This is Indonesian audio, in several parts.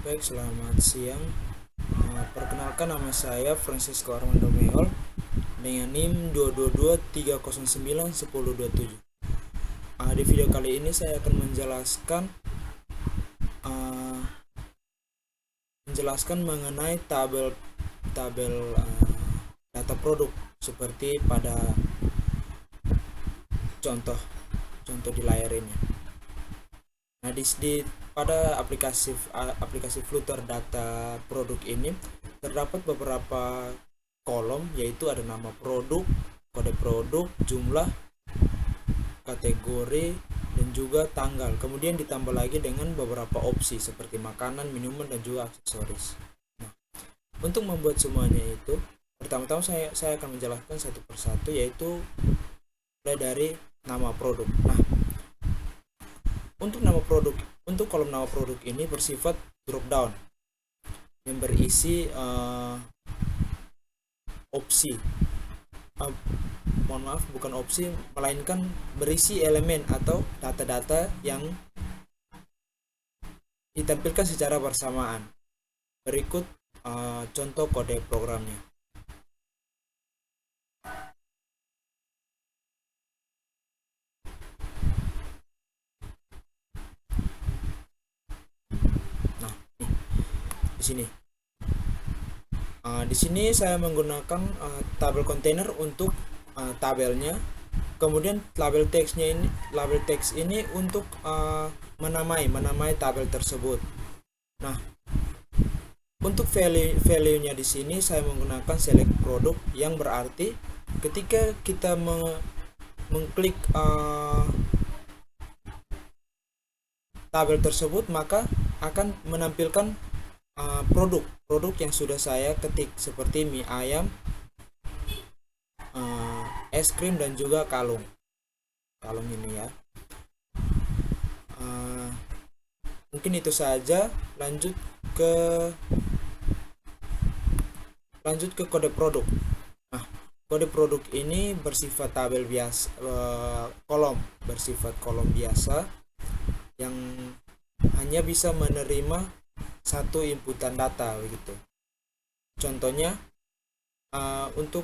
Baik, selamat siang. Perkenalkan, nama saya Francisco Armando Meol dengan NIM 22230910107. Di video kali ini saya akan menjelaskan mengenai tabel data produk seperti pada contoh di layar ini. Nah, pada aplikasi Flutter data produk ini terdapat beberapa kolom, yaitu ada nama produk, kode produk, jumlah, kategori, dan juga tanggal. Kemudian ditambah lagi dengan beberapa opsi seperti makanan, minuman, dan juga aksesoris. Nah, untuk membuat semuanya itu, pertama-tama saya akan menjelaskan satu persatu, yaitu mulai dari nama produk. Nah, untuk kolom nama produk ini bersifat drop down yang berisi opsi. Bukan opsi, melainkan berisi elemen atau data-data yang ditampilkan secara bersamaan. Berikut contoh kode programnya. Nah, di sini. Di sini saya menggunakan tabel kontainer untuk tabelnya. Kemudian label teks ini untuk menamai tabel tersebut. Nah, untuk value-nya di sini saya menggunakan select produk, yang berarti ketika kita mengklik tabel tersebut, maka akan menampilkan produk yang sudah saya ketik seperti mie ayam, es krim, dan juga kalung ini ya. Mungkin itu saja. Lanjut ke kode produk. Nah, kode produk ini bersifat tabel biasa, bersifat kolom biasa yang hanya bisa menerima satu inputan data begitu. Contohnya untuk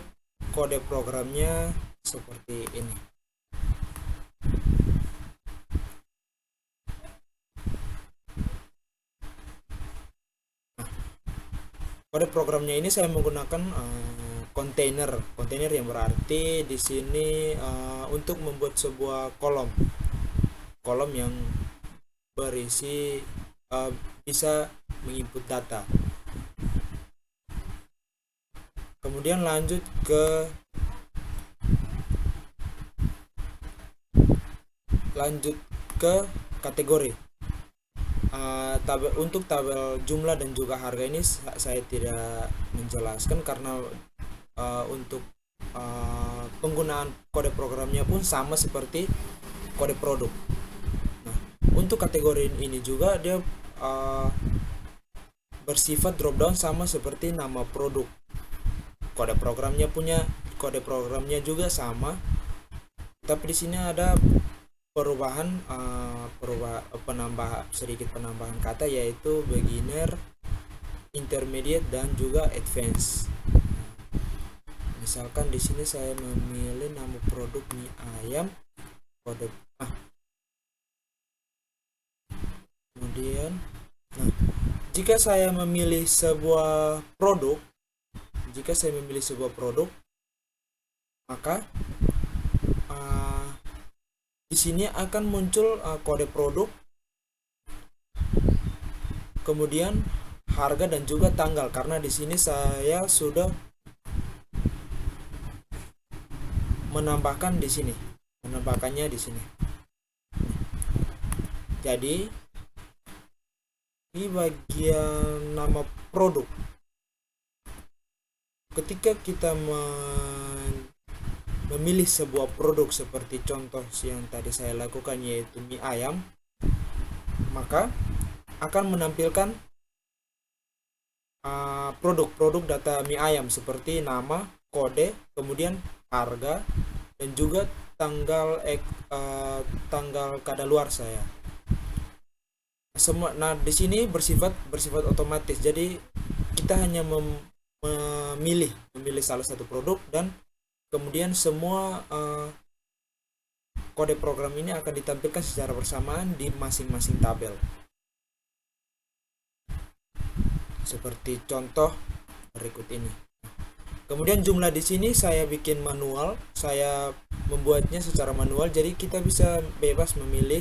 kode programnya seperti ini. Nah, kode programnya ini saya menggunakan kontainer yang berarti di sini untuk membuat sebuah kolom yang berisi bisa menginput data. Kemudian lanjut ke kategori. Untuk tabel jumlah dan juga harga ini saya tidak menjelaskan karena untuk penggunaan kode programnya pun sama seperti kode produk. Nah, untuk kategori ini juga dia bersifat drop down sama seperti nama produk. Kode programnya juga sama, tapi di sini ada sedikit penambahan kata, yaitu beginner, intermediate, dan juga advance. Misalkan di sini saya memilih nama produk mie ayam, kemudian jika saya memilih sebuah produk, maka di sini akan muncul kode produk, kemudian harga, dan juga tanggal, karena di sini saya sudah menambahkannya di sini. Jadi di bagian nama produk, ketika kita memilih sebuah produk seperti contoh yang tadi saya lakukan, yaitu mie ayam, maka akan menampilkan produk data mie ayam seperti nama, kode, kemudian harga, dan juga tanggal kadaluarsa ya. semua. Nah, di sini bersifat otomatis. Jadi kita hanya memilih salah satu produk, dan kemudian semua kode program ini akan ditampilkan secara bersamaan di masing-masing tabel. Seperti contoh berikut ini. Kemudian jumlah di sini saya bikin manual, saya membuatnya secara manual, jadi kita bisa bebas memilih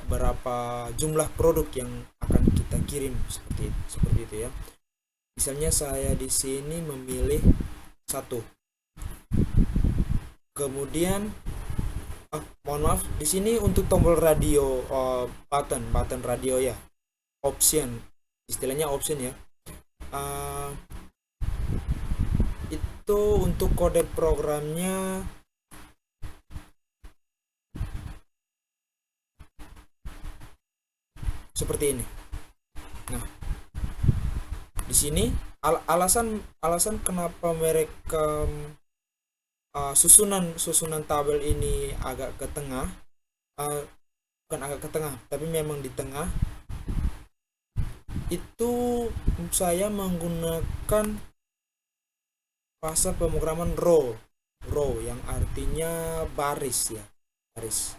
berapa jumlah produk yang akan kita kirim, seperti itu ya. Misalnya saya di sini memilih satu. Kemudian mohon maaf, di sini untuk tombol radio, button radio ya, option, istilahnya option ya. Itu untuk kode programnya seperti ini. Nah, di sini alasan kenapa mereka susunan tabel ini agak ke tengah, bukan agak ke tengah, tapi memang di tengah. Itu saya menggunakan bahasa pemrograman row yang artinya baris ya, baris.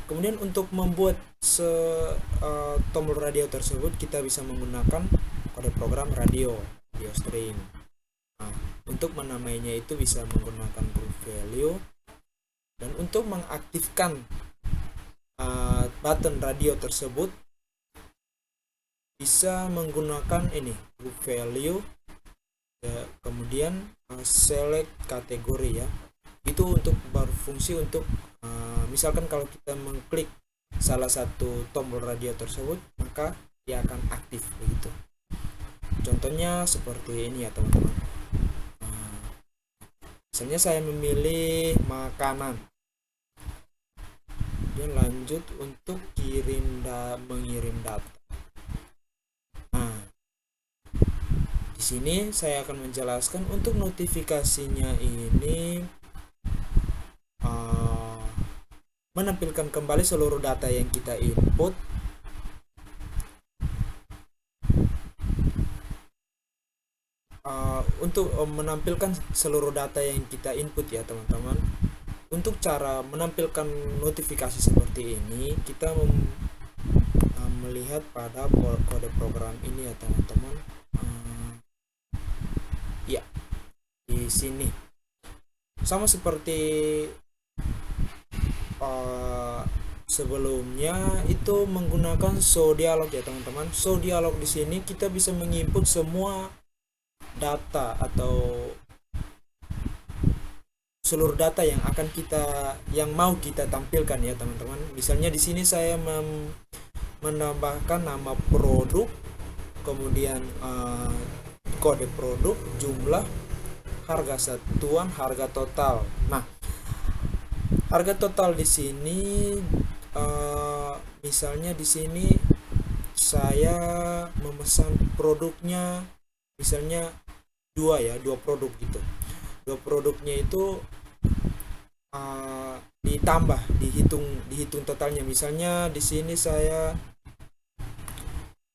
Kemudian untuk membuat tombol radio tersebut kita bisa menggunakan kode program radio string. Nah, untuk menamainya itu bisa menggunakan group value, dan untuk mengaktifkan button radio tersebut bisa menggunakan ini group value ya, kemudian select kategori ya. Itu untuk berfungsi untuk misalkan kalau kita mengklik salah satu tombol radio tersebut, maka dia akan aktif begitu. Contohnya seperti ini ya teman-teman. Misalnya saya memilih makanan, dan lanjut untuk mengirim data. Di sini saya akan menjelaskan untuk notifikasinya ini menampilkan kembali seluruh data yang kita input. Untuk menampilkan seluruh data yang kita input ya teman-teman. Untuk cara menampilkan notifikasi seperti ini, kita melihat pada kode program ini ya teman-teman. Ya, di sini sama seperti sebelumnya itu menggunakan show dialog ya teman-teman. Show dialog di sini kita bisa menginput semua data atau seluruh data yang mau kita tampilkan ya teman-teman. Misalnya di sini saya menambahkan nama produk, kemudian kode produk, jumlah, harga satuan, harga total. Nah, harga total di sini misalnya di sini saya memesan produknya misalnya dua produk gitu. Dua produknya itu dihitung totalnya. Misalnya di sini saya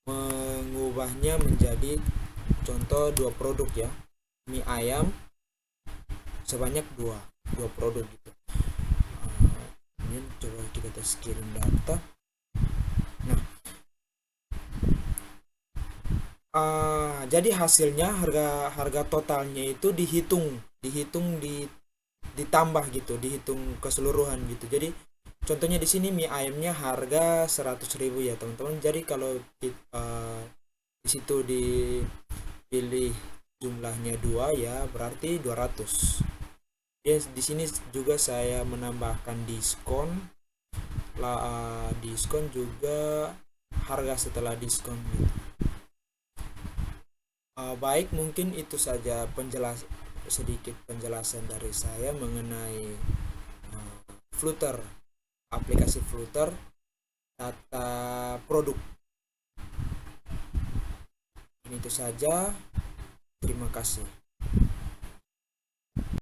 mengubahnya menjadi contoh dua produk ya, mie ayam sebanyak dua produk gitu. Ini coba kita tes kirim data. Nah, jadi hasilnya harga totalnya itu ditambah gitu, dihitung keseluruhan gitu. Jadi contohnya di sini mie ayamnya harga 100.000 ya teman-teman. Jadi kalau di situ dipilih jumlahnya 2 ya berarti 200. Ya, di sini juga saya menambahkan diskon. Diskon juga harga setelah diskon gitu. Baik, mungkin itu saja sedikit penjelasan dari saya mengenai Flutter, aplikasi Flutter data produk. Ini itu saja. Terima kasih.